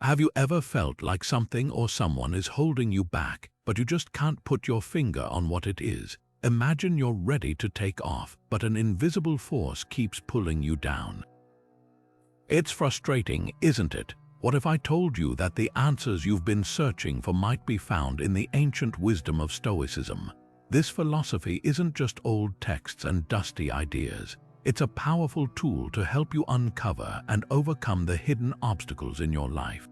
Have you ever felt like something or someone is holding you back, but you just can't put your finger on what it is? Imagine you're ready to take off, but an invisible force keeps pulling you down. It's frustrating, isn't it? What if I told you that the answers you've been searching for might be found in the ancient wisdom of Stoicism? This philosophy isn't just old texts and dusty ideas. It's a powerful tool to help you uncover and overcome the hidden obstacles in your life.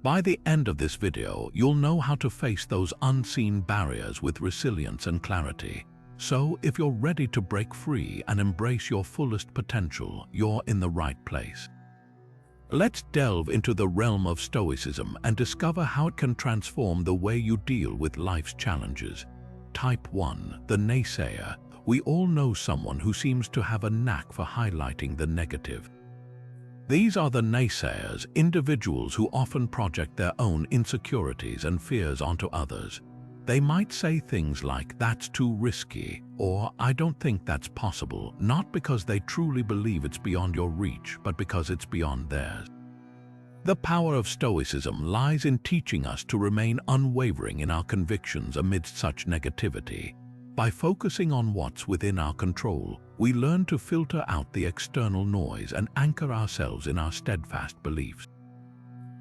By the end of this video, you'll know how to face those unseen barriers with resilience and clarity. So, if you're ready to break free and embrace your fullest potential, you're in the right place. Let's delve into the realm of Stoicism and discover how it can transform the way you deal with life's challenges. Type 1. The Naysayer. We all know someone who seems to have a knack for highlighting the negative. These are the naysayers, individuals who often project their own insecurities and fears onto others. They might say things like, "That's too risky," or "I don't think that's possible," not because they truly believe it's beyond your reach, but because it's beyond theirs. The power of Stoicism lies in teaching us to remain unwavering in our convictions amidst such negativity. By focusing on what's within our control, we learn to filter out the external noise and anchor ourselves in our steadfast beliefs.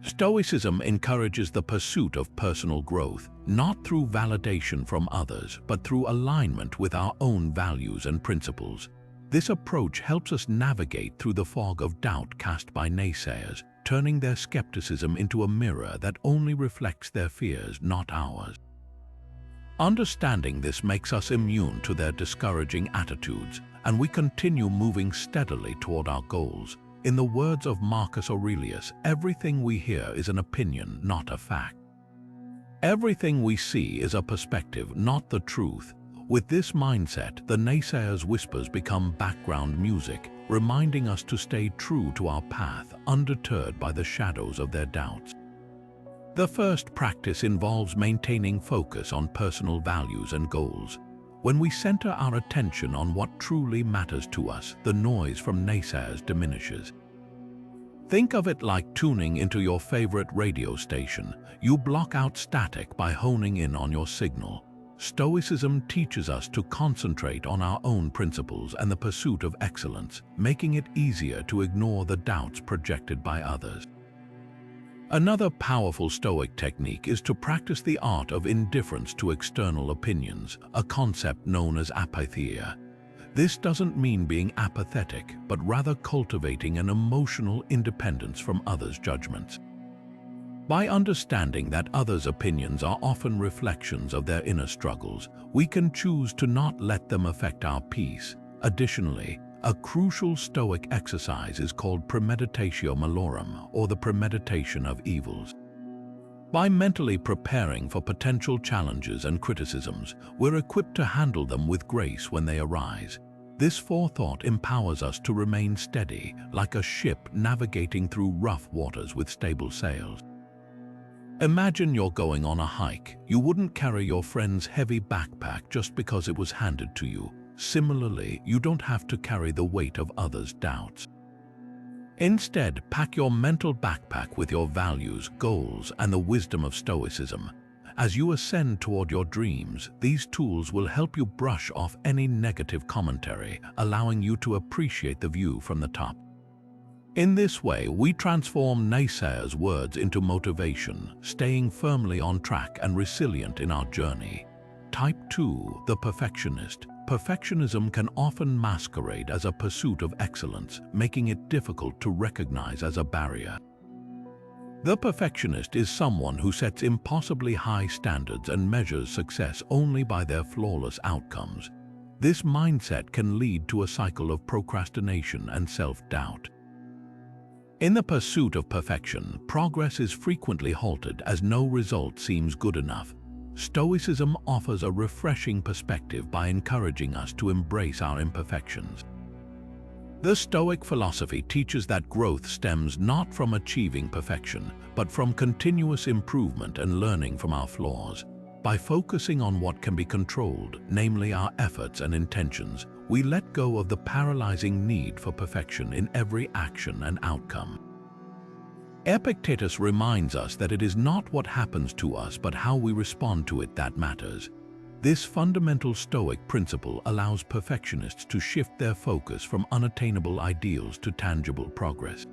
Stoicism encourages the pursuit of personal growth, not through validation from others, but through alignment with our own values and principles. This approach helps us navigate through the fog of doubt cast by naysayers, turning their skepticism into a mirror that only reflects their fears, not ours. Understanding this makes us immune to their discouraging attitudes, and we continue moving steadily toward our goals. In the words of Marcus Aurelius, everything we hear is an opinion, not a fact. Everything we see is a perspective, not the truth. With this mindset, the naysayers' whispers become background music, reminding us to stay true to our path, undeterred by the shadows of their doubts. The first practice involves maintaining focus on personal values and goals. When we center our attention on what truly matters to us, the noise from naysayers diminishes. Think of it like tuning into your favorite radio station. You block out static by honing in on your signal. Stoicism teaches us to concentrate on our own principles and the pursuit of excellence, making it easier to ignore the doubts projected by others. Another powerful Stoic technique is to practice the art of indifference to external opinions, a concept known as apatheia. This doesn't mean being apathetic, but rather cultivating an emotional independence from others' judgments. By understanding that others' opinions are often reflections of their inner struggles, we can choose to not let them affect our peace. Additionally, a crucial Stoic exercise is called premeditatio malorum, or the premeditation of evils. By mentally preparing for potential challenges and criticisms, we're equipped to handle them with grace when they arise. This forethought empowers us to remain steady, like a ship navigating through rough waters with stable sails. Imagine you're going on a hike. You wouldn't carry your friend's heavy backpack just because it was handed to you. Similarly, you don't have to carry the weight of others' doubts. Instead, pack your mental backpack with your values, goals, and the wisdom of Stoicism. As you ascend toward your dreams, these tools will help you brush off any negative commentary, allowing you to appreciate the view from the top. In this way, we transform naysayers' words into motivation, staying firmly on track and resilient in our journey. Type 2. The Perfectionist. Perfectionism can often masquerade as a pursuit of excellence, making it difficult to recognize as a barrier. The perfectionist is someone who sets impossibly high standards and measures success only by their flawless outcomes. This mindset can lead to a cycle of procrastination and self-doubt. In the pursuit of perfection, progress is frequently halted as no result seems good enough. Stoicism offers a refreshing perspective by encouraging us to embrace our imperfections. The Stoic philosophy teaches that growth stems not from achieving perfection, but from continuous improvement and learning from our flaws. By focusing on what can be controlled, namely our efforts and intentions, we let go of the paralyzing need for perfection in every action and outcome. Epictetus reminds us that it is not what happens to us but how we respond to it that matters. This fundamental Stoic principle allows perfectionists to shift their focus from unattainable ideals to tangible progress.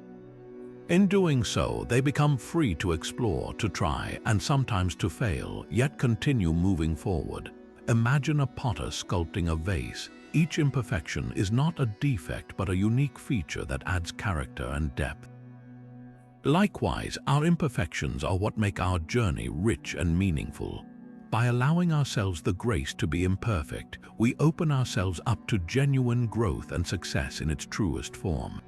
In doing so, they become free to explore, to try, and sometimes to fail, yet continue moving forward. Imagine a potter sculpting a vase. Each imperfection is not a defect but a unique feature that adds character and depth. Likewise, our imperfections are what make our journey rich and meaningful. By allowing ourselves the grace to be imperfect, we open ourselves up to genuine growth and success in its truest form.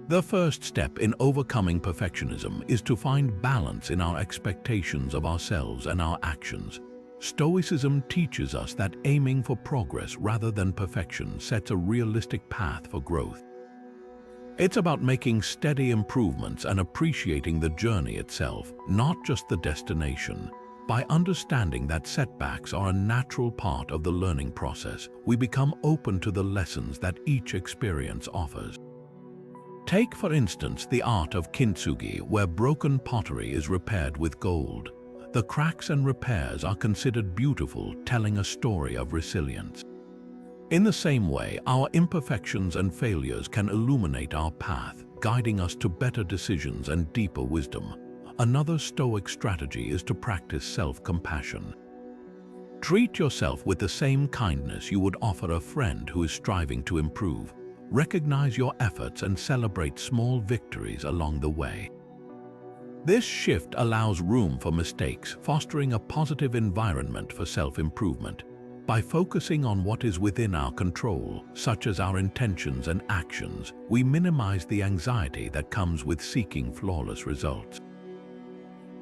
The first step in overcoming perfectionism is to find balance in our expectations of ourselves and our actions. Stoicism teaches us that aiming for progress rather than perfection sets a realistic path for growth. It's about making steady improvements and appreciating the journey itself, not just the destination. By understanding that setbacks are a natural part of the learning process, we become open to the lessons that each experience offers. Take, for instance, the art of kintsugi, where broken pottery is repaired with gold. The cracks and repairs are considered beautiful, telling a story of resilience. In the same way, our imperfections and failures can illuminate our path, guiding us to better decisions and deeper wisdom. Another Stoic strategy is to practice self-compassion. Treat yourself with the same kindness you would offer a friend who is striving to improve. Recognize your efforts and celebrate small victories along the way. This shift allows room for mistakes, fostering a positive environment for self-improvement. By focusing on what is within our control, such as our intentions and actions, we minimize the anxiety that comes with seeking flawless results.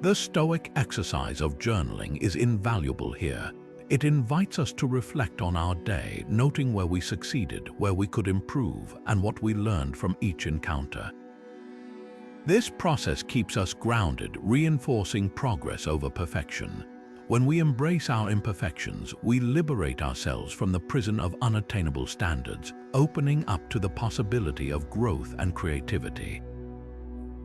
The Stoic exercise of journaling is invaluable here. It invites us to reflect on our day, noting where we succeeded, where we could improve, and what we learned from each encounter. This process keeps us grounded, reinforcing progress over perfection. When we embrace our imperfections, we liberate ourselves from the prison of unattainable standards, opening up to the possibility of growth and creativity.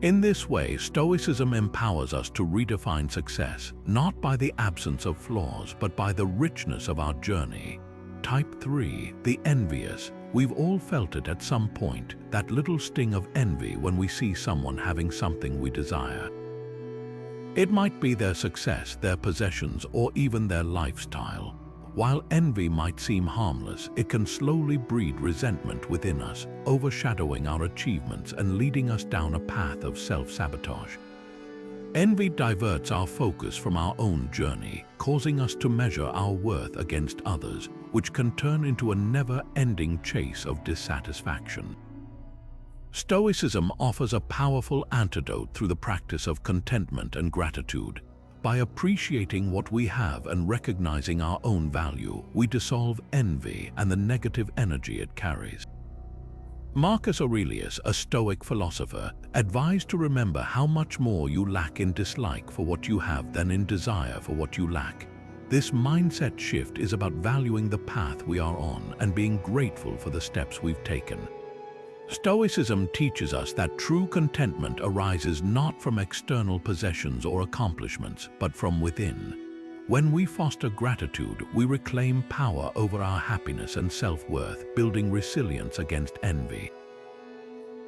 In this way, Stoicism empowers us to redefine success, not by the absence of flaws, but by the richness of our journey. Type 3, the envious. We've all felt it at some point, that little sting of envy when we see someone having something we desire. It might be their success, their possessions, or even their lifestyle. While envy might seem harmless, it can slowly breed resentment within us, overshadowing our achievements and leading us down a path of self-sabotage. Envy diverts our focus from our own journey, causing us to measure our worth against others, which can turn into a never-ending chase of dissatisfaction. Stoicism offers a powerful antidote through the practice of contentment and gratitude. By appreciating what we have and recognizing our own value, we dissolve envy and the negative energy it carries. Marcus Aurelius, a Stoic philosopher, advised to remember how much more you lack in dislike for what you have than in desire for what you lack. This mindset shift is about valuing the path we are on and being grateful for the steps we've taken. Stoicism teaches us that true contentment arises not from external possessions or accomplishments, but from within. When we foster gratitude, we reclaim power over our happiness and self-worth, building resilience against envy.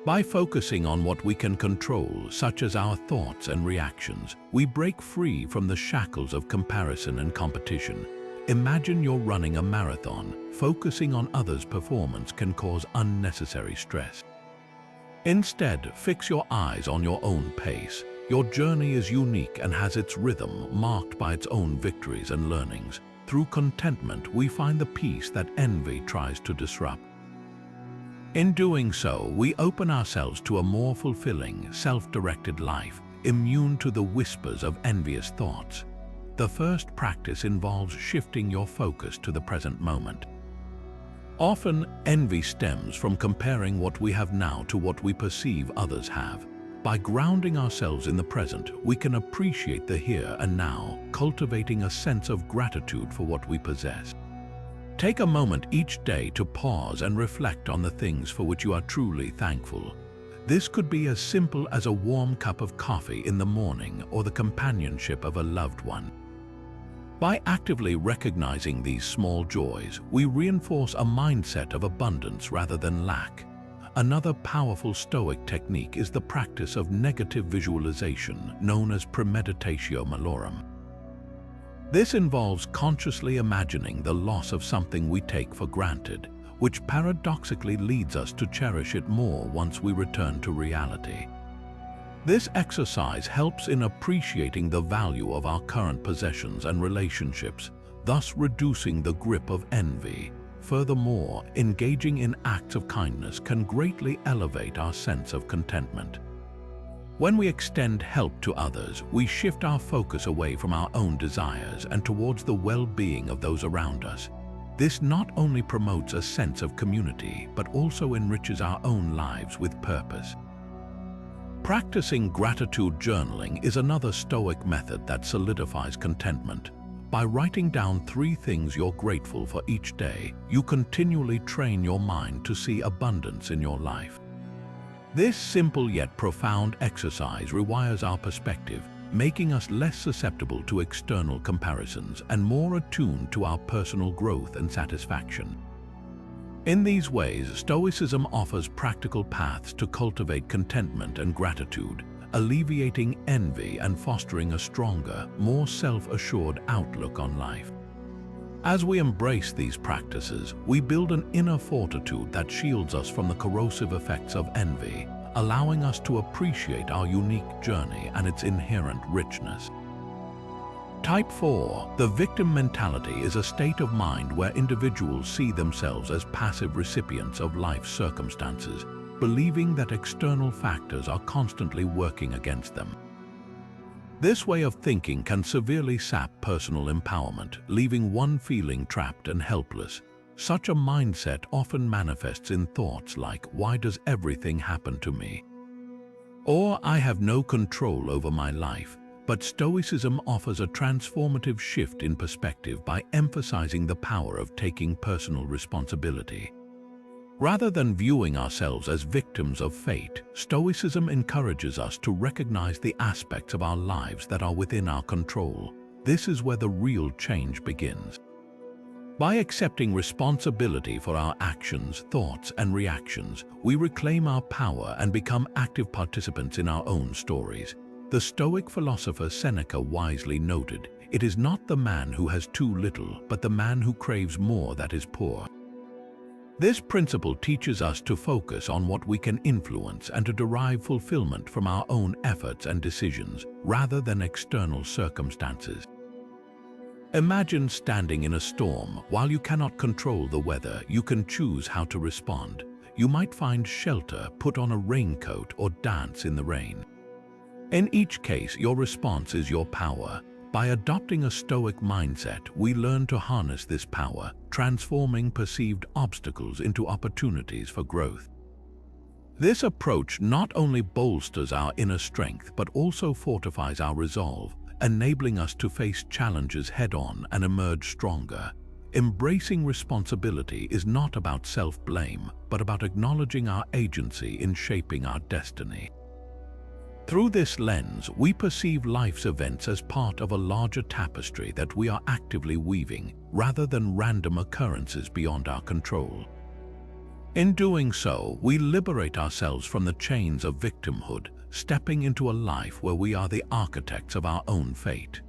By focusing on what we can control, such as our thoughts and reactions, we break free from the shackles of comparison and competition. Imagine you're running a marathon. Focusing on others' performance can cause unnecessary stress. Instead, fix your eyes on your own pace. Your journey is unique and has its rhythm, marked by its own victories and learnings. Through contentment, we find the peace that envy tries to disrupt. In doing so, we open ourselves to a more fulfilling, self-directed life, immune to the whispers of envious thoughts. The first practice involves shifting your focus to the present moment. Often, envy stems from comparing what we have now to what we perceive others have. By grounding ourselves in the present, we can appreciate the here and now, cultivating a sense of gratitude for what we possess. Take a moment each day to pause and reflect on the things for which you are truly thankful. This could be as simple as a warm cup of coffee in the morning or the companionship of a loved one. By actively recognizing these small joys, we reinforce a mindset of abundance rather than lack. Another powerful Stoic technique is the practice of negative visualization, known as premeditatio malorum. This involves consciously imagining the loss of something we take for granted, which paradoxically leads us to cherish it more once we return to reality. This exercise helps in appreciating the value of our current possessions and relationships, thus reducing the grip of envy. Furthermore, engaging in acts of kindness can greatly elevate our sense of contentment. When we extend help to others, we shift our focus away from our own desires and towards the well-being of those around us. This not only promotes a sense of community, but also enriches our own lives with purpose. Practicing gratitude journaling is another Stoic method that solidifies contentment. By writing down 3 things you're grateful for each day, you continually train your mind to see abundance in your life. This simple yet profound exercise rewires our perspective, making us less susceptible to external comparisons and more attuned to our personal growth and satisfaction. In these ways, Stoicism offers practical paths to cultivate contentment and gratitude, alleviating envy and fostering a stronger, more self-assured outlook on life. As we embrace these practices, we build an inner fortitude that shields us from the corrosive effects of envy, allowing us to appreciate our unique journey and its inherent richness. Type 4. The victim mentality is a state of mind where individuals see themselves as passive recipients of life's circumstances, believing that external factors are constantly working against them. This way of thinking can severely sap personal empowerment, leaving one feeling trapped and helpless. Such a mindset often manifests in thoughts like, "Why does everything happen to me?" or "I have no control over my life." But Stoicism offers a transformative shift in perspective by emphasizing the power of taking personal responsibility. Rather than viewing ourselves as victims of fate, Stoicism encourages us to recognize the aspects of our lives that are within our control. This is where the real change begins. By accepting responsibility for our actions, thoughts, and reactions, we reclaim our power and become active participants in our own stories. The Stoic philosopher Seneca wisely noted, "It is not the man who has too little, but the man who craves more that is poor." This principle teaches us to focus on what we can influence and to derive fulfillment from our own efforts and decisions, rather than external circumstances. Imagine standing in a storm. While you cannot control the weather, you can choose how to respond. You might find shelter, put on a raincoat, or dance in the rain. In each case, your response is your power. By adopting a Stoic mindset, we learn to harness this power, transforming perceived obstacles into opportunities for growth. This approach not only bolsters our inner strength, but also fortifies our resolve, enabling us to face challenges head-on and emerge stronger. Embracing responsibility is not about self-blame, but about acknowledging our agency in shaping our destiny. Through this lens, we perceive life's events as part of a larger tapestry that we are actively weaving, rather than random occurrences beyond our control. In doing so, we liberate ourselves from the chains of victimhood, stepping into a life where we are the architects of our own fate.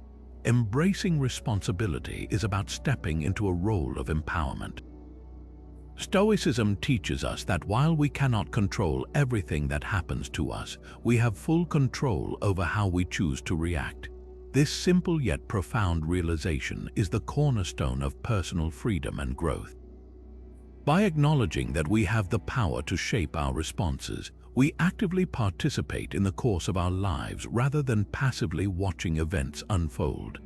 Embracing responsibility is about stepping into a role of empowerment. Stoicism teaches us that while we cannot control everything that happens to us, we have full control over how we choose to react. This simple yet profound realization is the cornerstone of personal freedom and growth. By acknowledging that we have the power to shape our responses, we actively participate in the course of our lives rather than passively watching events unfold.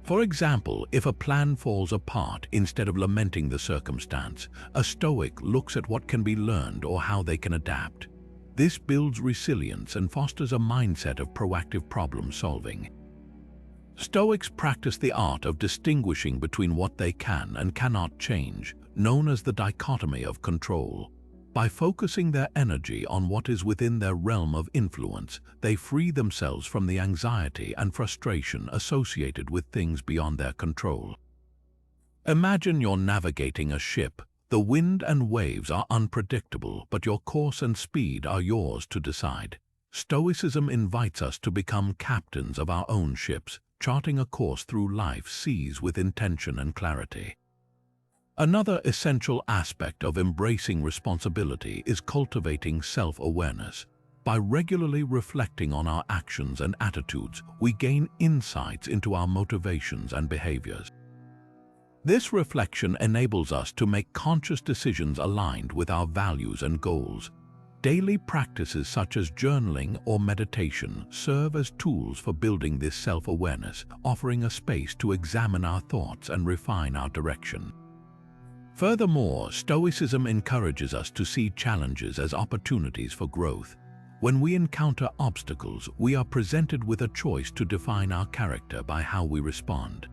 For example, if a plan falls apart, instead of lamenting the circumstance, a Stoic looks at what can be learned or how they can adapt. This builds resilience and fosters a mindset of proactive problem solving. Stoics practice the art of distinguishing between what they can and cannot change, known as the dichotomy of control. By focusing their energy on what is within their realm of influence, they free themselves from the anxiety and frustration associated with things beyond their control. Imagine you're navigating a ship. The wind and waves are unpredictable, but your course and speed are yours to decide. Stoicism invites us to become captains of our own ships, charting a course through life's seas with intention and clarity. Another essential aspect of embracing responsibility is cultivating self-awareness. By regularly reflecting on our actions and attitudes, we gain insights into our motivations and behaviors. This reflection enables us to make conscious decisions aligned with our values and goals. Daily practices such as journaling or meditation serve as tools for building this self-awareness, offering a space to examine our thoughts and refine our direction. Furthermore, Stoicism encourages us to see challenges as opportunities for growth. When we encounter obstacles, we are presented with a choice to define our character by how we respond.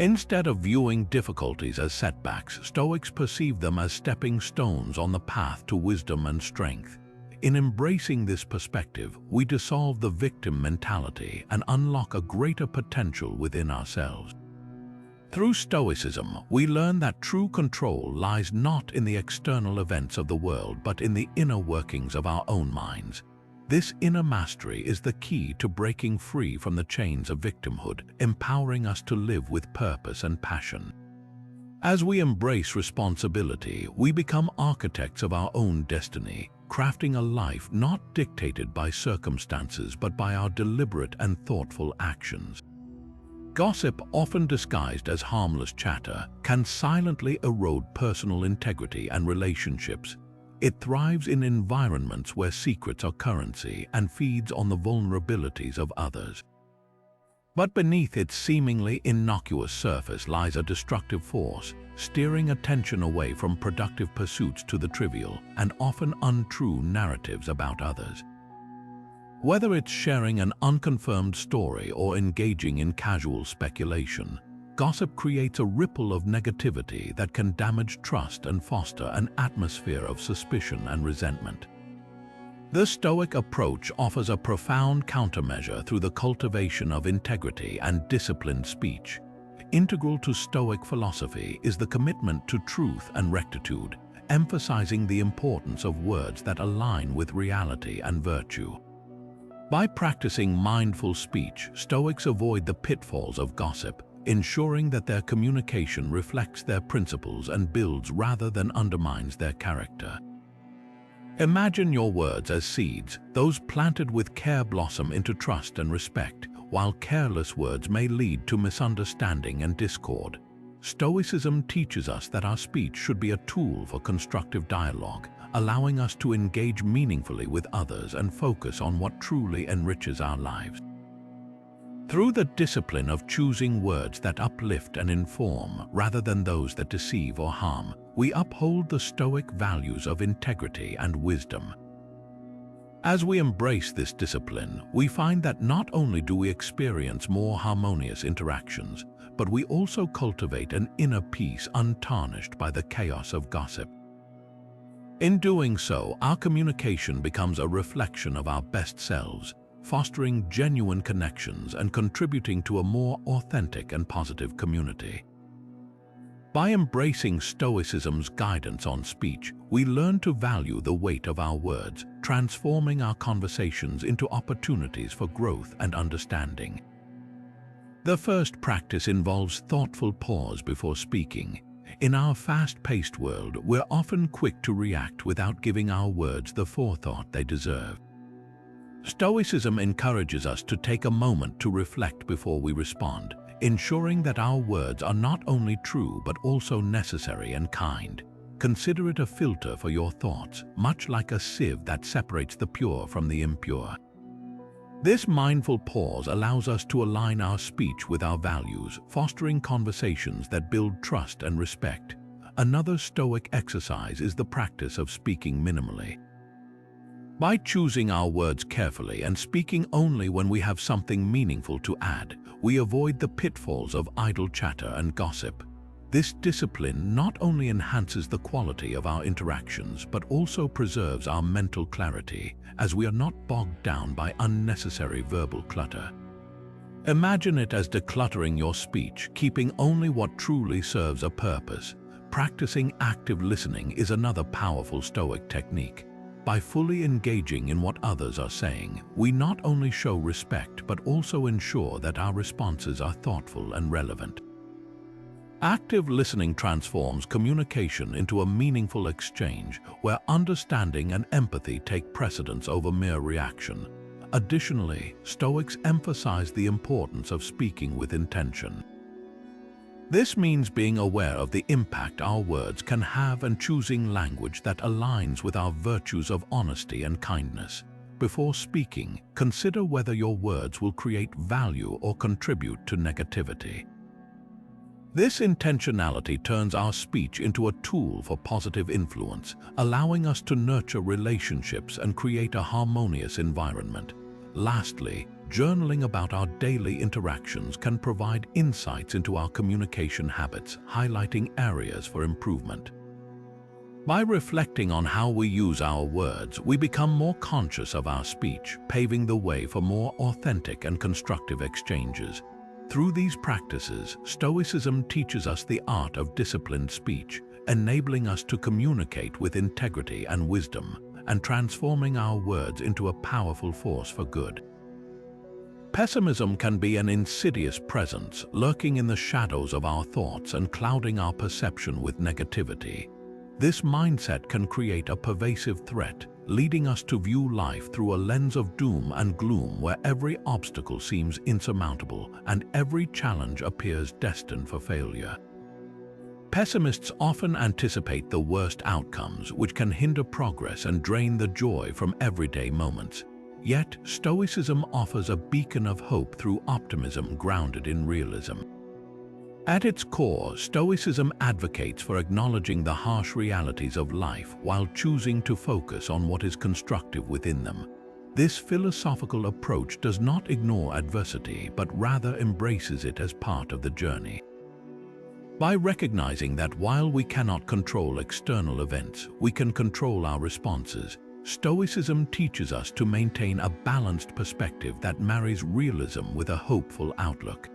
Instead of viewing difficulties as setbacks, Stoics perceive them as stepping stones on the path to wisdom and strength. In embracing this perspective, we dissolve the victim mentality and unlock a greater potential within ourselves. Through Stoicism, we learn that true control lies not in the external events of the world, but in the inner workings of our own minds. This inner mastery is the key to breaking free from the chains of victimhood, empowering us to live with purpose and passion. As we embrace responsibility, we become architects of our own destiny, crafting a life not dictated by circumstances but by our deliberate and thoughtful actions. Gossip, often disguised as harmless chatter, can silently erode personal integrity and relationships. It thrives in environments where secrets are currency and feeds on the vulnerabilities of others. But beneath its seemingly innocuous surface lies a destructive force, steering attention away from productive pursuits to the trivial and often untrue narratives about others. Whether it's sharing an unconfirmed story or engaging in casual speculation, gossip creates a ripple of negativity that can damage trust and foster an atmosphere of suspicion and resentment. The Stoic approach offers a profound countermeasure through the cultivation of integrity and disciplined speech. Integral to Stoic philosophy is the commitment to truth and rectitude, emphasizing the importance of words that align with reality and virtue. By practicing mindful speech, Stoics avoid the pitfalls of gossip, ensuring that their communication reflects their principles and builds rather than undermines their character. Imagine your words as seeds. Those planted with care blossom into trust and respect, while careless words may lead to misunderstanding and discord. Stoicism teaches us that our speech should be a tool for constructive dialogue, allowing us to engage meaningfully with others and focus on what truly enriches our lives. Through the discipline of choosing words that uplift and inform rather than those that deceive or harm, we uphold the Stoic values of integrity and wisdom. As we embrace this discipline, we find that not only do we experience more harmonious interactions, but we also cultivate an inner peace untarnished by the chaos of gossip. In doing so, our communication becomes a reflection of our best selves, fostering genuine connections and contributing to a more authentic and positive community. By embracing Stoicism's guidance on speech, we learn to value the weight of our words, transforming our conversations into opportunities for growth and understanding. The first practice involves thoughtful pause before speaking. In our fast-paced world, we're often quick to react without giving our words the forethought they deserve. Stoicism encourages us to take a moment to reflect before we respond, ensuring that our words are not only true but also necessary and kind. Consider it a filter for your thoughts, much like a sieve that separates the pure from the impure. This mindful pause allows us to align our speech with our values, fostering conversations that build trust and respect. Another Stoic exercise is the practice of speaking minimally. By choosing our words carefully and speaking only when we have something meaningful to add, we avoid the pitfalls of idle chatter and gossip. This discipline not only enhances the quality of our interactions but also preserves our mental clarity, as we are not bogged down by unnecessary verbal clutter. Imagine it as decluttering your speech, keeping only what truly serves a purpose. Practicing active listening is another powerful Stoic technique. By fully engaging in what others are saying, we not only show respect but also ensure that our responses are thoughtful and relevant. Active listening transforms communication into a meaningful exchange where understanding and empathy take precedence over mere reaction. Additionally, Stoics emphasize the importance of speaking with intention. This means being aware of the impact our words can have and choosing language that aligns with our virtues of honesty and kindness. Before speaking, consider whether your words will create value or contribute to negativity. This intentionality turns our speech into a tool for positive influence, allowing us to nurture relationships and create a harmonious environment. Lastly, journaling about our daily interactions can provide insights into our communication habits, highlighting areas for improvement. By reflecting on how we use our words, we become more conscious of our speech, paving the way for more authentic and constructive exchanges. Through these practices, Stoicism teaches us the art of disciplined speech, enabling us to communicate with integrity and wisdom, and transforming our words into a powerful force for good. Pessimism can be an insidious presence, lurking in the shadows of our thoughts and clouding our perception with negativity. This mindset can create a pervasive threat, leading us to view life through a lens of doom and gloom where every obstacle seems insurmountable and every challenge appears destined for failure. Pessimists often anticipate the worst outcomes, which can hinder progress and drain the joy from everyday moments. Yet, Stoicism offers a beacon of hope through optimism grounded in realism. At its core, Stoicism advocates for acknowledging the harsh realities of life while choosing to focus on what is constructive within them. This philosophical approach does not ignore adversity, but rather embraces it as part of the journey. By recognizing that while we cannot control external events, we can control our responses, Stoicism teaches us to maintain a balanced perspective that marries realism with a hopeful outlook.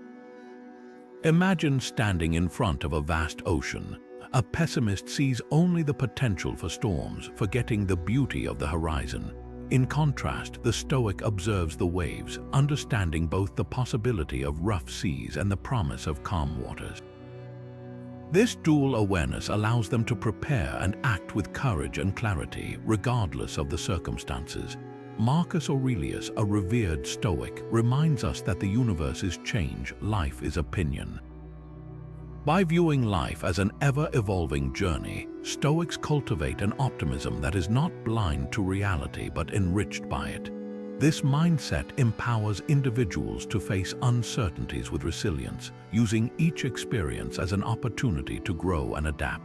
Imagine standing in front of a vast ocean. A pessimist sees only the potential for storms, forgetting the beauty of the horizon. In contrast, the Stoic observes the waves, understanding both the possibility of rough seas and the promise of calm waters. This dual awareness allows them to prepare and act with courage and clarity, regardless of the circumstances. Marcus Aurelius, a revered Stoic, reminds us that the universe is change, life is opinion. By viewing life as an ever-evolving journey, Stoics cultivate an optimism that is not blind to reality but enriched by it. This mindset empowers individuals to face uncertainties with resilience, using each experience as an opportunity to grow and adapt.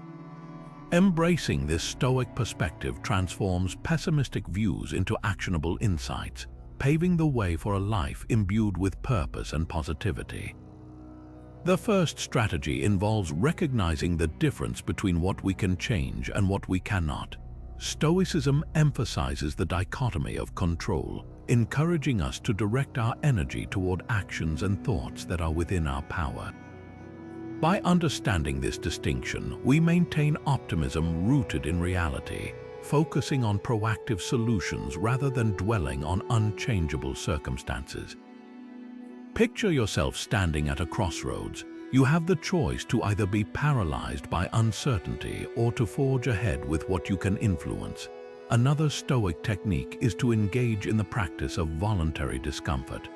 Embracing this Stoic perspective transforms pessimistic views into actionable insights, paving the way for a life imbued with purpose and positivity. The first strategy involves recognizing the difference between what we can change and what we cannot. Stoicism emphasizes the dichotomy of control, encouraging us to direct our energy toward actions and thoughts that are within our power. By understanding this distinction, we maintain optimism rooted in reality, focusing on proactive solutions rather than dwelling on unchangeable circumstances. Picture yourself standing at a crossroads. You have the choice to either be paralyzed by uncertainty or to forge ahead with what you can influence. Another Stoic technique is to engage in the practice of voluntary discomfort.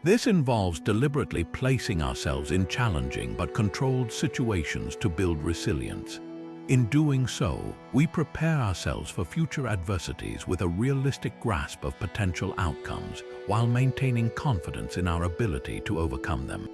This involves deliberately placing ourselves in challenging but controlled situations to build resilience. In doing so, we prepare ourselves for future adversities with a realistic grasp of potential outcomes while maintaining confidence in our ability to overcome them.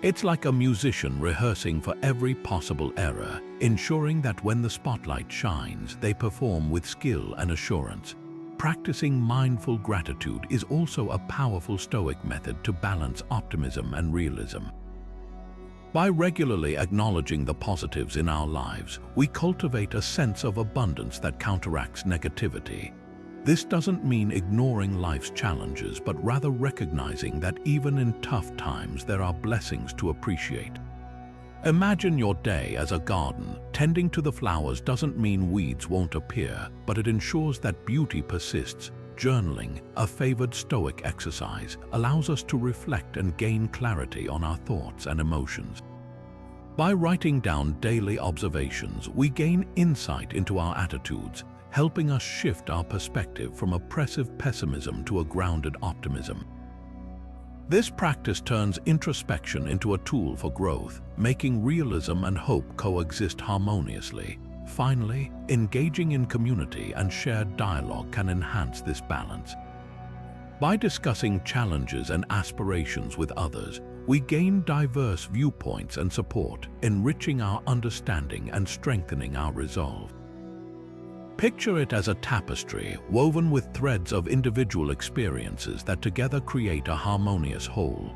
It's like a musician rehearsing for every possible error, ensuring that when the spotlight shines, they perform with skill and assurance. Practicing mindful gratitude is also a powerful Stoic method to balance optimism and realism. By regularly acknowledging the positives in our lives, we cultivate a sense of abundance that counteracts negativity. This doesn't mean ignoring life's challenges, but rather recognizing that even in tough times there are blessings to appreciate. Imagine your day as a garden. Tending to the flowers doesn't mean weeds won't appear, but it ensures that beauty persists. Journaling, a favored Stoic exercise, allows us to reflect and gain clarity on our thoughts and emotions. By writing down daily observations, we gain insight into our attitudes, helping us shift our perspective from oppressive pessimism to a grounded optimism. This practice turns introspection into a tool for growth, making realism and hope coexist harmoniously. Finally, engaging in community and shared dialogue can enhance this balance. By discussing challenges and aspirations with others, we gain diverse viewpoints and support, enriching our understanding and strengthening our resolve. Picture it as a tapestry woven with threads of individual experiences that together create a harmonious whole.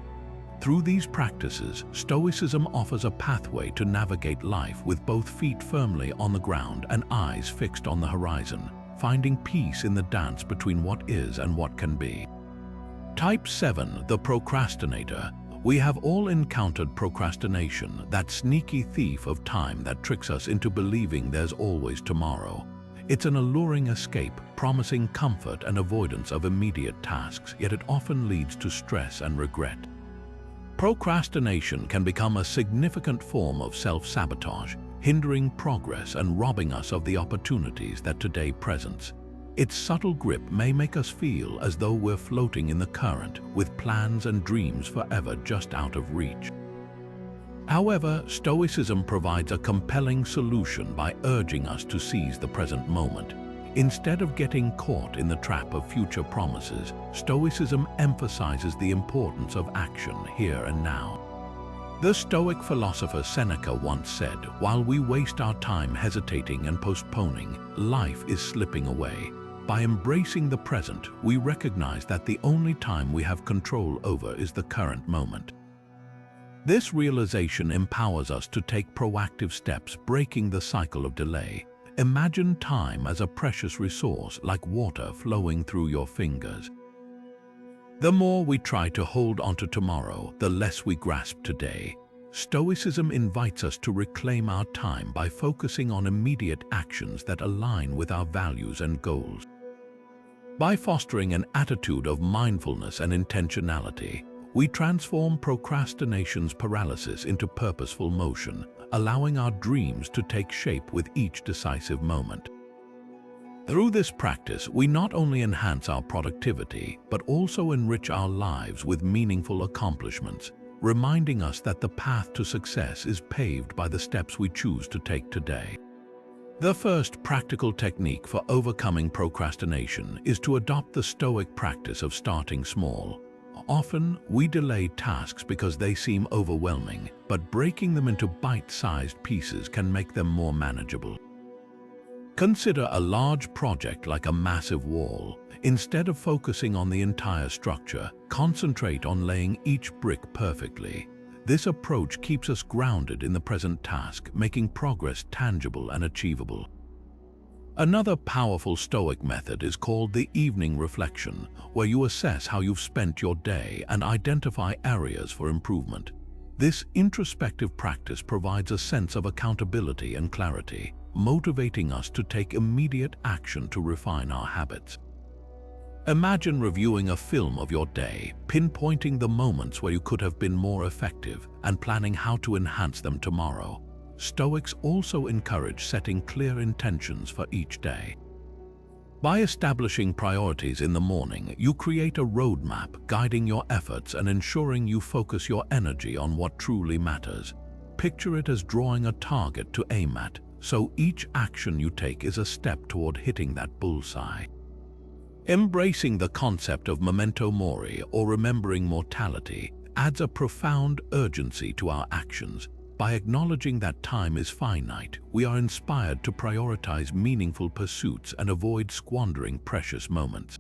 Through these practices, Stoicism offers a pathway to navigate life with both feet firmly on the ground and eyes fixed on the horizon, finding peace in the dance between what is and what can be. Type 7, the procrastinator. We have all encountered procrastination, that sneaky thief of time that tricks us into believing there's always tomorrow. It's an alluring escape, promising comfort and avoidance of immediate tasks, yet it often leads to stress and regret. Procrastination can become a significant form of self-sabotage, hindering progress and robbing us of the opportunities that today presents. Its subtle grip may make us feel as though we're floating in the current, with plans and dreams forever just out of reach. However, Stoicism provides a compelling solution by urging us to seize the present moment. Instead of getting caught in the trap of future promises, Stoicism emphasizes the importance of action here and now. The Stoic philosopher Seneca once said, "While we waste our time hesitating and postponing, life is slipping away." By embracing the present, we recognize that the only time we have control over is the current moment. This realization empowers us to take proactive steps, breaking the cycle of delay. Imagine time as a precious resource, like water flowing through your fingers. The more we try to hold on to tomorrow, the less we grasp today. Stoicism invites us to reclaim our time by focusing on immediate actions that align with our values and goals. By fostering an attitude of mindfulness and intentionality, we transform procrastination's paralysis into purposeful motion, allowing our dreams to take shape with each decisive moment. Through this practice, we not only enhance our productivity, but also enrich our lives with meaningful accomplishments, reminding us that the path to success is paved by the steps we choose to take today. The first practical technique for overcoming procrastination is to adopt the Stoic practice of starting small. Often, we delay tasks because they seem overwhelming, but breaking them into bite-sized pieces can make them more manageable. Consider a large project like a massive wall. Instead of focusing on the entire structure, concentrate on laying each brick perfectly. This approach keeps us grounded in the present task, making progress tangible and achievable. Another powerful Stoic method is called the evening reflection, where you assess how you've spent your day and identify areas for improvement. This introspective practice provides a sense of accountability and clarity, motivating us to take immediate action to refine our habits. Imagine reviewing a film of your day, pinpointing the moments where you could have been more effective, and planning how to enhance them tomorrow. Stoics also encourage setting clear intentions for each day. By establishing priorities in the morning, you create a roadmap guiding your efforts and ensuring you focus your energy on what truly matters. Picture it as drawing a target to aim at, so each action you take is a step toward hitting that bullseye. Embracing the concept of memento mori, or remembering mortality, adds a profound urgency to our actions. By acknowledging that time is finite, we are inspired to prioritize meaningful pursuits and avoid squandering precious moments.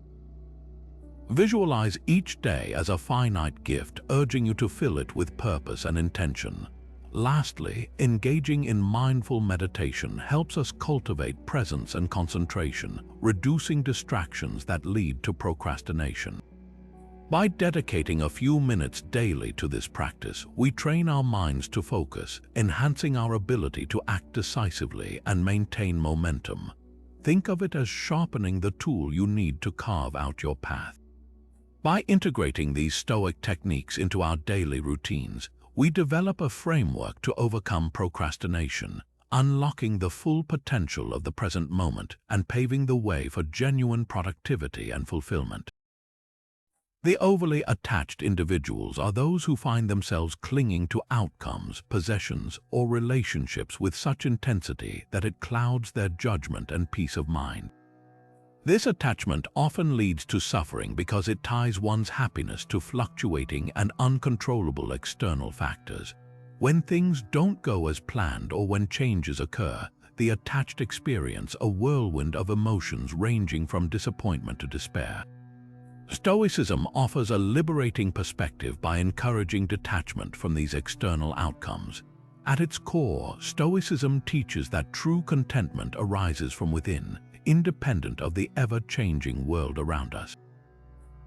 Visualize each day as a finite gift, urging you to fill it with purpose and intention. Lastly, engaging in mindful meditation helps us cultivate presence and concentration, reducing distractions that lead to procrastination. By dedicating a few minutes daily to this practice, we train our minds to focus, enhancing our ability to act decisively and maintain momentum. Think of it as sharpening the tool you need to carve out your path. By integrating these Stoic techniques into our daily routines, we develop a framework to overcome procrastination, unlocking the full potential of the present moment and paving the way for genuine productivity and fulfillment. The overly attached individuals are those who find themselves clinging to outcomes, possessions, or relationships with such intensity that it clouds their judgment and peace of mind. This attachment often leads to suffering because it ties one's happiness to fluctuating and uncontrollable external factors. When things don't go as planned or when changes occur, the attached experience a whirlwind of emotions ranging from disappointment to despair. Stoicism offers a liberating perspective by encouraging detachment from these external outcomes. At its core, Stoicism teaches that true contentment arises from within, independent of the ever-changing world around us.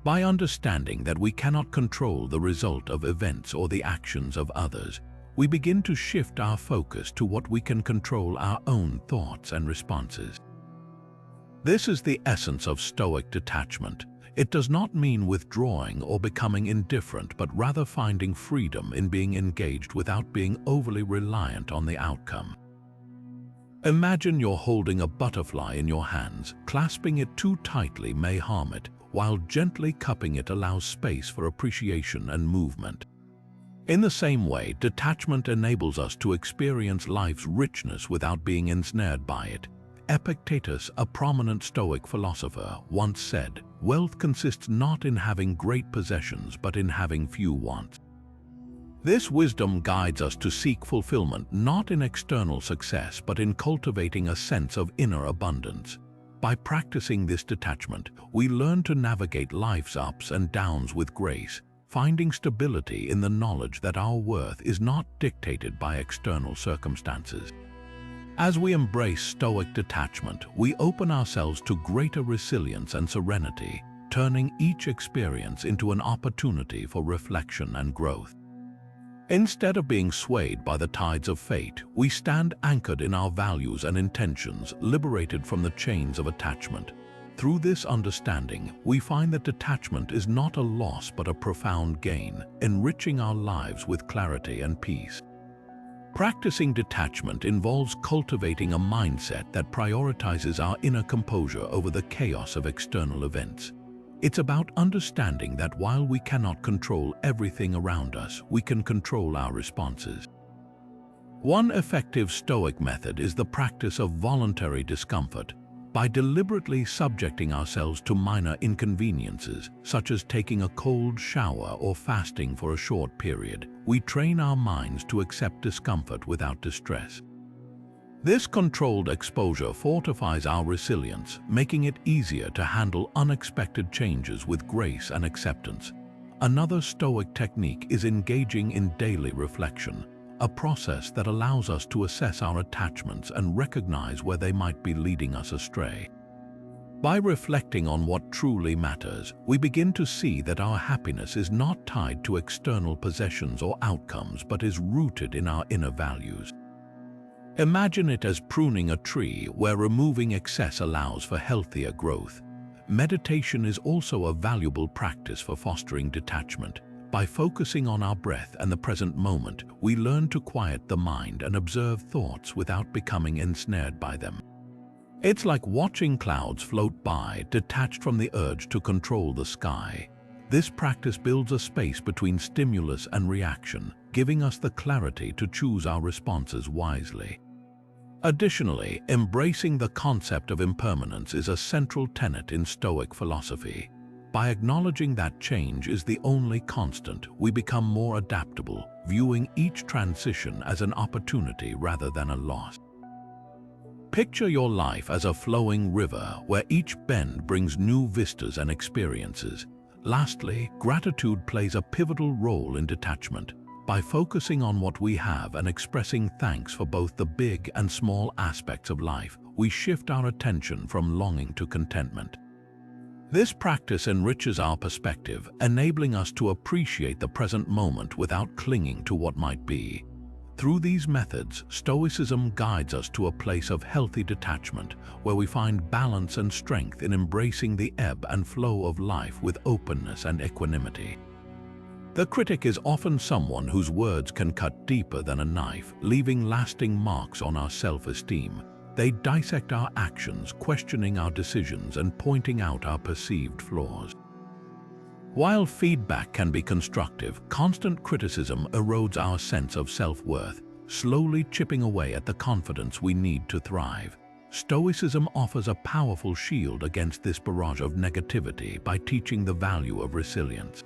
By understanding that we cannot control the result of events or the actions of others, we begin to shift our focus to what we can control: our own thoughts and responses. This is the essence of Stoic detachment. It does not mean withdrawing or becoming indifferent, but rather finding freedom in being engaged without being overly reliant on the outcome. Imagine you're holding a butterfly in your hands. Clasping it too tightly may harm it, while gently cupping it allows space for appreciation and movement. In the same way, detachment enables us to experience life's richness without being ensnared by it. Epictetus, a prominent Stoic philosopher, once said, "Wealth consists not in having great possessions, but in having few wants." This wisdom guides us to seek fulfillment not in external success, but in cultivating a sense of inner abundance. By practicing this detachment, we learn to navigate life's ups and downs with grace, finding stability in the knowledge that our worth is not dictated by external circumstances. As we embrace Stoic detachment, we open ourselves to greater resilience and serenity, turning each experience into an opportunity for reflection and growth. Instead of being swayed by the tides of fate, we stand anchored in our values and intentions, liberated from the chains of attachment. Through this understanding, we find that detachment is not a loss but a profound gain, enriching our lives with clarity and peace. Practicing detachment involves cultivating a mindset that prioritizes our inner composure over the chaos of external events. It's about understanding that while we cannot control everything around us, we can control our responses. One effective Stoic method is the practice of voluntary discomfort. By deliberately subjecting ourselves to minor inconveniences, such as taking a cold shower or fasting for a short period, we train our minds to accept discomfort without distress. This controlled exposure fortifies our resilience, making it easier to handle unexpected changes with grace and acceptance. Another Stoic technique is engaging in daily reflection, a process that allows us to assess our attachments and recognize where they might be leading us astray. By reflecting on what truly matters, we begin to see that our happiness is not tied to external possessions or outcomes, but is rooted in our inner values. Imagine it as pruning a tree where removing excess allows for healthier growth. Meditation is also a valuable practice for fostering detachment. By focusing on our breath and the present moment, we learn to quiet the mind and observe thoughts without becoming ensnared by them. It's like watching clouds float by, detached from the urge to control the sky. This practice builds a space between stimulus and reaction, giving us the clarity to choose our responses wisely. Additionally, embracing the concept of impermanence is a central tenet in Stoic philosophy. By acknowledging that change is the only constant, we become more adaptable, viewing each transition as an opportunity rather than a loss. Picture your life as a flowing river where each bend brings new vistas and experiences. Lastly, gratitude plays a pivotal role in detachment. By focusing on what we have and expressing thanks for both the big and small aspects of life, we shift our attention from longing to contentment. This practice enriches our perspective, enabling us to appreciate the present moment without clinging to what might be. Through these methods, Stoicism guides us to a place of healthy detachment, where we find balance and strength in embracing the ebb and flow of life with openness and equanimity. The critic is often someone whose words can cut deeper than a knife, leaving lasting marks on our self-esteem. They dissect our actions, questioning our decisions and pointing out our perceived flaws. While feedback can be constructive, constant criticism erodes our sense of self-worth, slowly chipping away at the confidence we need to thrive. Stoicism offers a powerful shield against this barrage of negativity by teaching the value of resilience.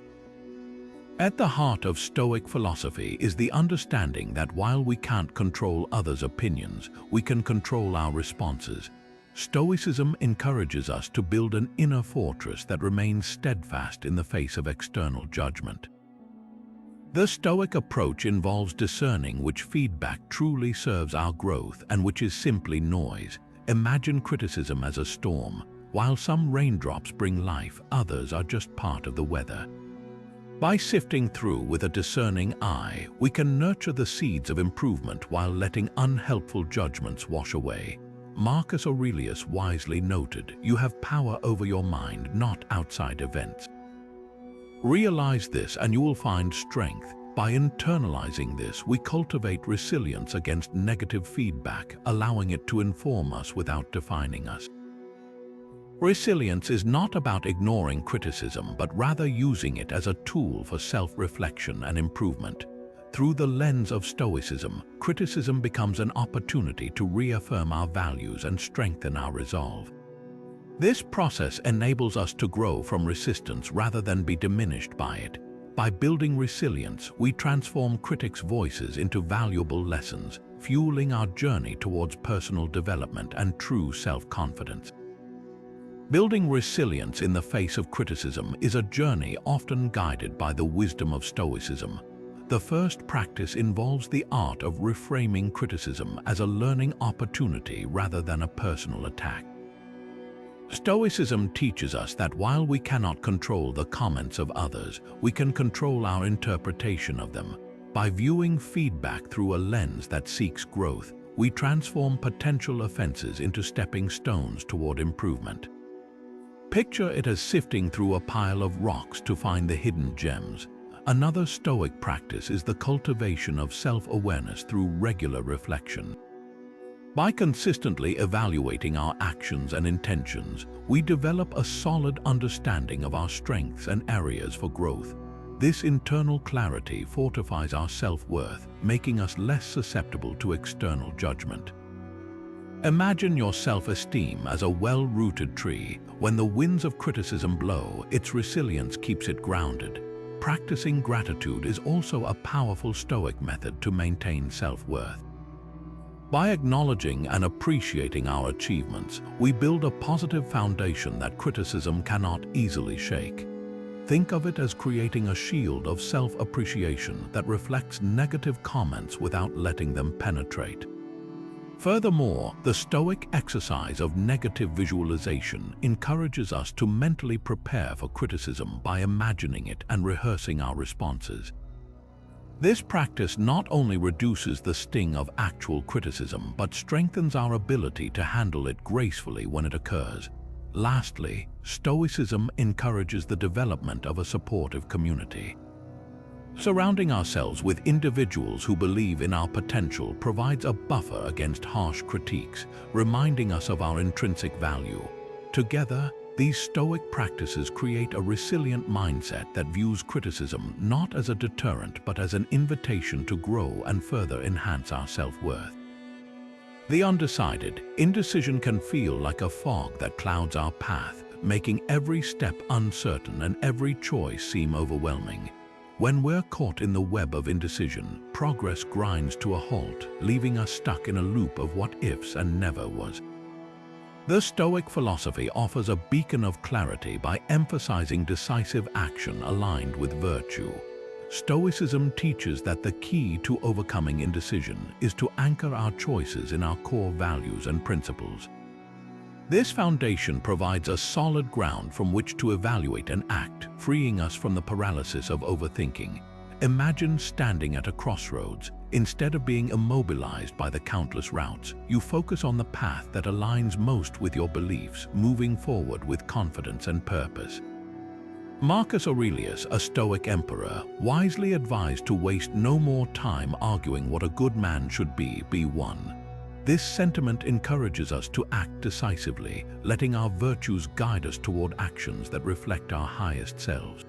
At the heart of Stoic philosophy is the understanding that while we can't control others' opinions, we can control our responses. Stoicism encourages us to build an inner fortress that remains steadfast in the face of external judgment. The Stoic approach involves discerning which feedback truly serves our growth and which is simply noise. Imagine criticism as a storm. While some raindrops bring life, others are just part of the weather. By sifting through with a discerning eye, we can nurture the seeds of improvement while letting unhelpful judgments wash away. Marcus Aurelius wisely noted, "You have power over your mind, not outside events." Realize this and you will find strength. By internalizing this, we cultivate resilience against negative feedback, allowing it to inform us without defining us. Resilience is not about ignoring criticism, but rather using it as a tool for self-reflection and improvement. Through the lens of Stoicism, criticism becomes an opportunity to reaffirm our values and strengthen our resolve. This process enables us to grow from resistance rather than be diminished by it. By building resilience, we transform critics' voices into valuable lessons, fueling our journey towards personal development and true self-confidence. Building resilience in the face of criticism is a journey often guided by the wisdom of Stoicism. The first practice involves the art of reframing criticism as a learning opportunity rather than a personal attack. Stoicism teaches us that while we cannot control the comments of others, we can control our interpretation of them. By viewing feedback through a lens that seeks growth, we transform potential offenses into stepping stones toward improvement. Picture it as sifting through a pile of rocks to find the hidden gems. Another Stoic practice is the cultivation of self-awareness through regular reflection. By consistently evaluating our actions and intentions, we develop a solid understanding of our strengths and areas for growth. This internal clarity fortifies our self-worth, making us less susceptible to external judgment. Imagine your self-esteem as a well-rooted tree. When the winds of criticism blow, its resilience keeps it grounded. Practicing gratitude is also a powerful Stoic method to maintain self-worth. By acknowledging and appreciating our achievements, we build a positive foundation that criticism cannot easily shake. Think of it as creating a shield of self-appreciation that reflects negative comments without letting them penetrate. Furthermore, the Stoic exercise of negative visualization encourages us to mentally prepare for criticism by imagining it and rehearsing our responses. This practice not only reduces the sting of actual criticism, but strengthens our ability to handle it gracefully when it occurs. Lastly, Stoicism encourages the development of a supportive community. Surrounding ourselves with individuals who believe in our potential provides a buffer against harsh critiques, reminding us of our intrinsic value. Together, these Stoic practices create a resilient mindset that views criticism not as a deterrent but as an invitation to grow and further enhance our self-worth. The undecided, indecision can feel like a fog that clouds our path, making every step uncertain and every choice seem overwhelming. When we're caught in the web of indecision, progress grinds to a halt, leaving us stuck in a loop of what-ifs and never-was. The Stoic philosophy offers a beacon of clarity by emphasizing decisive action aligned with virtue. Stoicism teaches that the key to overcoming indecision is to anchor our choices in our core values and principles. This foundation provides a solid ground from which to evaluate and act, freeing us from the paralysis of overthinking. Imagine standing at a crossroads. Instead of being immobilized by the countless routes, you focus on the path that aligns most with your beliefs, moving forward with confidence and purpose. Marcus Aurelius, a Stoic emperor, wisely advised to waste no more time arguing what a good man should be one. This sentiment encourages us to act decisively, letting our virtues guide us toward actions that reflect our highest selves.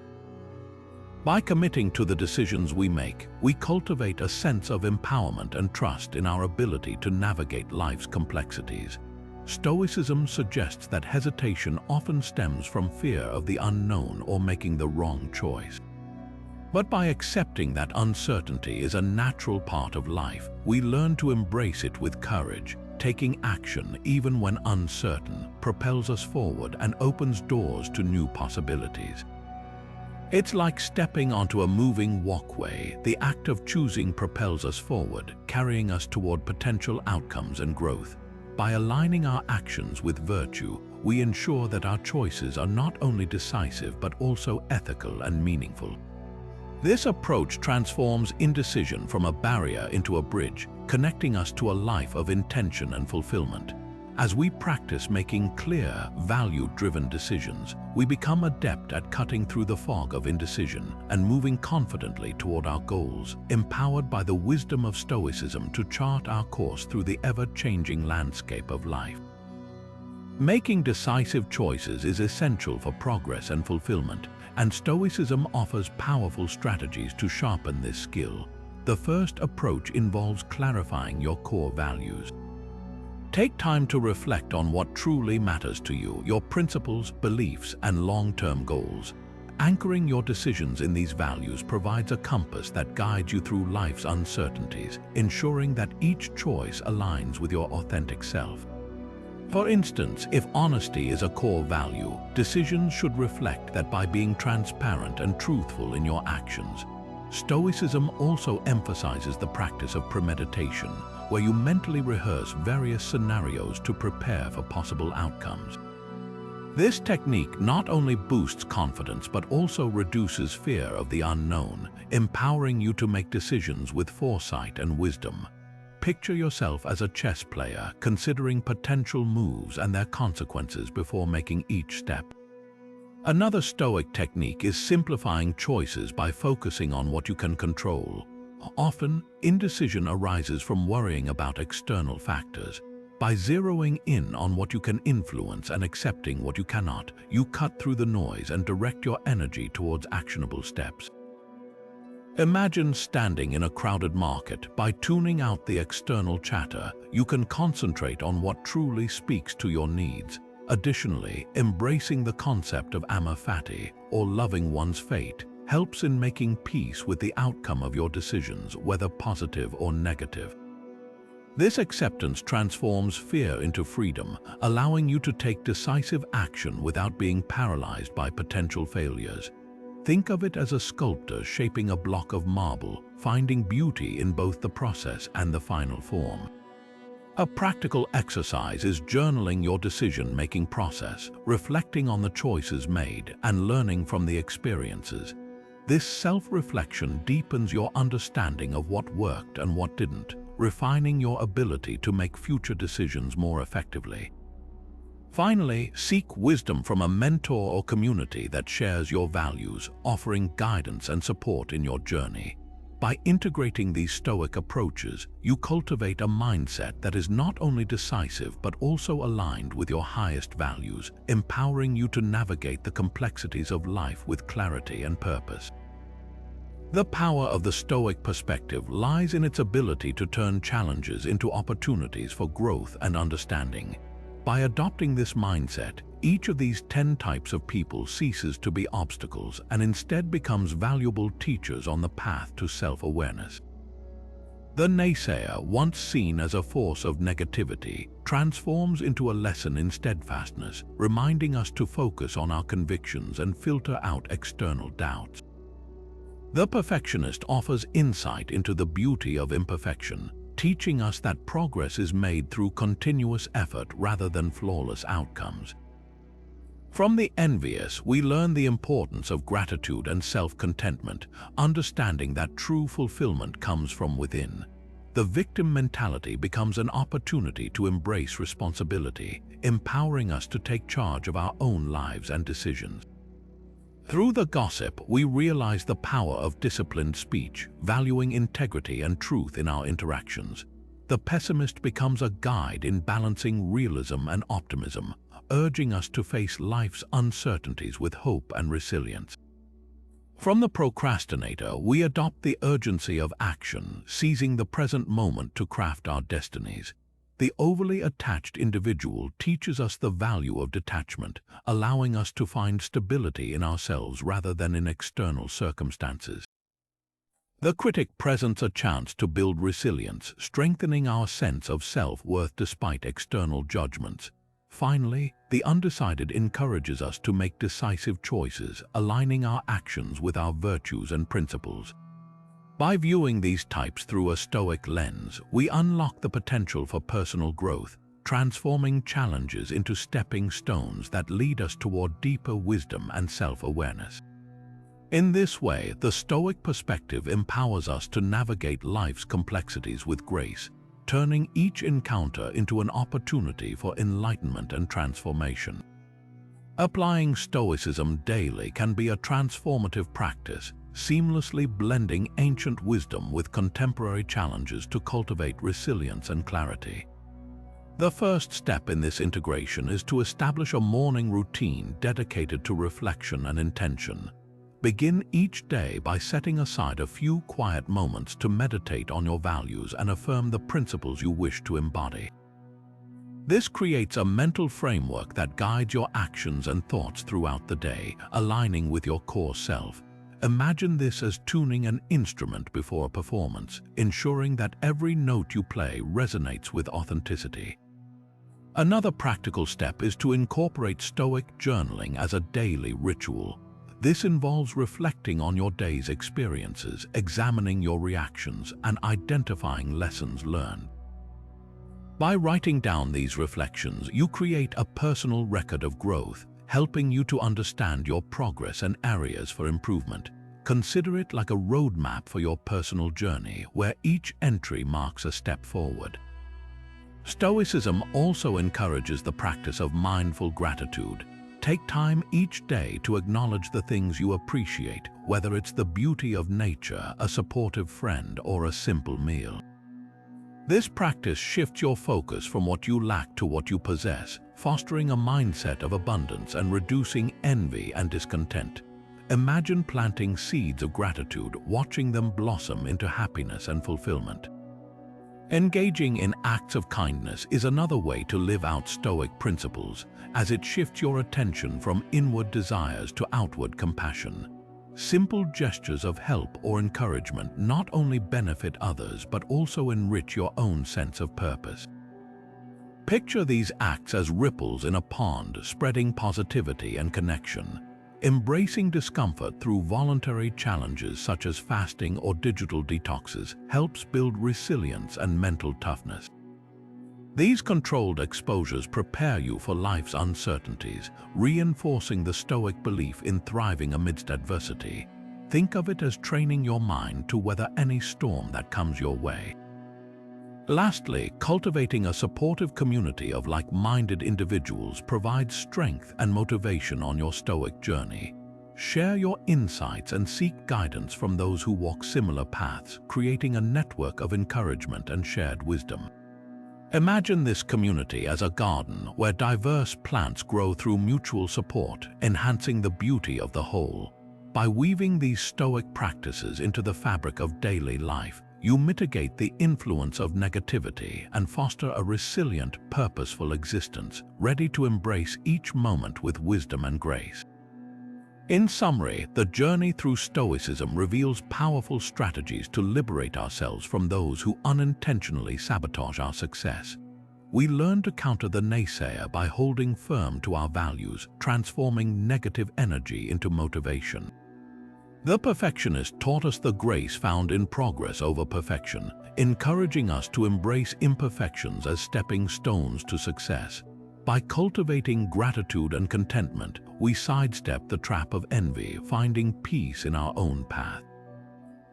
By committing to the decisions we make, we cultivate a sense of empowerment and trust in our ability to navigate life's complexities. Stoicism suggests that hesitation often stems from fear of the unknown or making the wrong choice. But by accepting that uncertainty is a natural part of life, we learn to embrace it with courage. Taking action, even when uncertain, propels us forward and opens doors to new possibilities. It's like stepping onto a moving walkway. The act of choosing propels us forward, carrying us toward potential outcomes and growth. By aligning our actions with virtue, we ensure that our choices are not only decisive but also ethical and meaningful. This approach transforms indecision from a barrier into a bridge, connecting us to a life of intention and fulfillment. As we practice making clear, value-driven decisions, we become adept at cutting through the fog of indecision and moving confidently toward our goals, empowered by the wisdom of Stoicism to chart our course through the ever-changing landscape of life. Making decisive choices is essential for progress and fulfillment, and Stoicism offers powerful strategies to sharpen this skill. The first approach involves clarifying your core values. Take time to reflect on what truly matters to you, your principles, beliefs, and long-term goals. Anchoring your decisions in these values provides a compass that guides you through life's uncertainties, ensuring that each choice aligns with your authentic self. For instance, if honesty is a core value, decisions should reflect that by being transparent and truthful in your actions. Stoicism also emphasizes the practice of premeditation, where you mentally rehearse various scenarios to prepare for possible outcomes. This technique not only boosts confidence but also reduces fear of the unknown, empowering you to make decisions with foresight and wisdom. Picture yourself as a chess player, considering potential moves and their consequences before making each step. Another Stoic technique is simplifying choices by focusing on what you can control. Often, indecision arises from worrying about external factors. By zeroing in on what you can influence and accepting what you cannot, you cut through the noise and direct your energy towards actionable steps. Imagine standing in a crowded market. By tuning out the external chatter, you can concentrate on what truly speaks to your needs. Additionally, embracing the concept of amor fati, or loving one's fate, helps in making peace with the outcome of your decisions, whether positive or negative. This acceptance transforms fear into freedom, allowing you to take decisive action without being paralyzed by potential failures. Think of it as a sculptor shaping a block of marble, finding beauty in both the process and the final form. A practical exercise is journaling your decision-making process, reflecting on the choices made, and learning from the experiences. This self-reflection deepens your understanding of what worked and what didn't, refining your ability to make future decisions more effectively. Finally, seek wisdom from a mentor or community that shares your values, offering guidance and support in your journey. By integrating these Stoic approaches, you cultivate a mindset that is not only decisive but also aligned with your highest values, empowering you to navigate the complexities of life with clarity and purpose. The power of the Stoic perspective lies in its ability to turn challenges into opportunities for growth and understanding. By adopting this mindset, each of these 10 types of people ceases to be obstacles and instead becomes valuable teachers on the path to self-awareness. The Naysayer, once seen as a force of negativity, transforms into a lesson in steadfastness, reminding us to focus on our convictions and filter out external doubts. The Perfectionist offers insight into the beauty of imperfection, teaching us that progress is made through continuous effort rather than flawless outcomes. From the Envious, we learn the importance of gratitude and self-contentment, understanding that true fulfillment comes from within. The victim mentality becomes an opportunity to embrace responsibility, empowering us to take charge of our own lives and decisions. Through the Gossip, we realize the power of disciplined speech, valuing integrity and truth in our interactions. The Pessimist becomes a guide in balancing realism and optimism, urging us to face life's uncertainties with hope and resilience. From the Procrastinator, we adopt the urgency of action, seizing the present moment to craft our destinies. The overly attached individual teaches us the value of detachment, allowing us to find stability in ourselves rather than in external circumstances. The Critic presents a chance to build resilience, strengthening our sense of self-worth despite external judgments. Finally, the Undecided encourages us to make decisive choices, aligning our actions with our virtues and principles. By viewing these types through a Stoic lens, we unlock the potential for personal growth, transforming challenges into stepping stones that lead us toward deeper wisdom and self-awareness. In this way, the Stoic perspective empowers us to navigate life's complexities with grace, turning each encounter into an opportunity for enlightenment and transformation. Applying Stoicism daily can be a transformative practice, seamlessly blending ancient wisdom with contemporary challenges to cultivate resilience and clarity. The first step in this integration is to establish a morning routine dedicated to reflection and intention. Begin each day by setting aside a few quiet moments to meditate on your values and affirm the principles you wish to embody. This creates a mental framework that guides your actions and thoughts throughout the day, aligning with your core self. Imagine this as tuning an instrument before a performance, ensuring that every note you play resonates with authenticity. Another practical step is to incorporate Stoic journaling as a daily ritual. This involves reflecting on your day's experiences, examining your reactions, and identifying lessons learned. By writing down these reflections, you create a personal record of growth, helping you to understand your progress and areas for improvement. Consider it like a roadmap for your personal journey, where each entry marks a step forward. Stoicism also encourages the practice of mindful gratitude. Take time each day to acknowledge the things you appreciate, whether it's the beauty of nature, a supportive friend, or a simple meal. This practice shifts your focus from what you lack to what you possess, fostering a mindset of abundance and reducing envy and discontent. Imagine planting seeds of gratitude, watching them blossom into happiness and fulfillment. Engaging in acts of kindness is another way to live out Stoic principles, as it shifts your attention from inward desires to outward compassion. Simple gestures of help or encouragement not only benefit others but also enrich your own sense of purpose. Picture these acts as ripples in a pond, spreading positivity and connection. Embracing discomfort through voluntary challenges such as fasting or digital detoxes helps build resilience and mental toughness. These controlled exposures prepare you for life's uncertainties, reinforcing the Stoic belief in thriving amidst adversity. Think of it as training your mind to weather any storm that comes your way. Lastly, cultivating a supportive community of like-minded individuals provides strength and motivation on your Stoic journey. Share your insights and seek guidance from those who walk similar paths, creating a network of encouragement and shared wisdom. Imagine this community as a garden where diverse plants grow through mutual support, enhancing the beauty of the whole. By weaving these Stoic practices into the fabric of daily life, you mitigate the influence of negativity and foster a resilient, purposeful existence, ready to embrace each moment with wisdom and grace. In summary, the journey through Stoicism reveals powerful strategies to liberate ourselves from those who unintentionally sabotage our success. We learn to counter the naysayer by holding firm to our values, transforming negative energy into motivation. The Perfectionist taught us the grace found in progress over perfection, encouraging us to embrace imperfections as stepping stones to success. By cultivating gratitude and contentment, we sidestep the trap of envy, finding peace in our own path.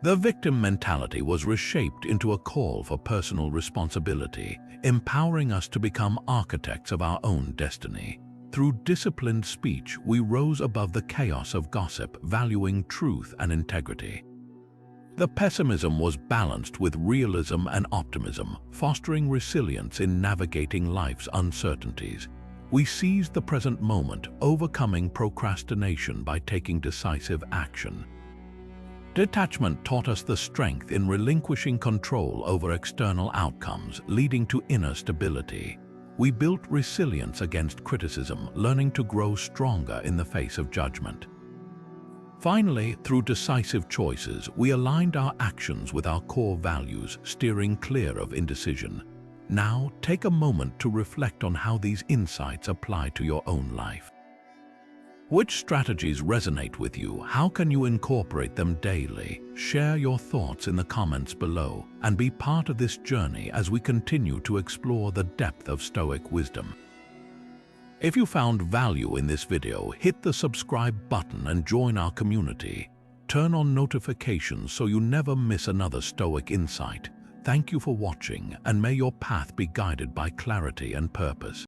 The victim mentality was reshaped into a call for personal responsibility, empowering us to become architects of our own destiny. Through disciplined speech, we rose above the chaos of gossip, valuing truth and integrity. The pessimism was balanced with realism and optimism, fostering resilience in navigating life's uncertainties. We seized the present moment, overcoming procrastination by taking decisive action. Detachment taught us the strength in relinquishing control over external outcomes, leading to inner stability. We built resilience against criticism, learning to grow stronger in the face of judgment. Finally, through decisive choices, we aligned our actions with our core values, steering clear of indecision. Now, take a moment to reflect on how these insights apply to your own life. Which strategies resonate with you? How can you incorporate them daily? Share your thoughts in the comments below and be part of this journey as we continue to explore the depth of Stoic wisdom. If you found value in this video, hit the subscribe button and join our community. Turn on notifications so you never miss another Stoic insight. Thank you for watching, and may your path be guided by clarity and purpose.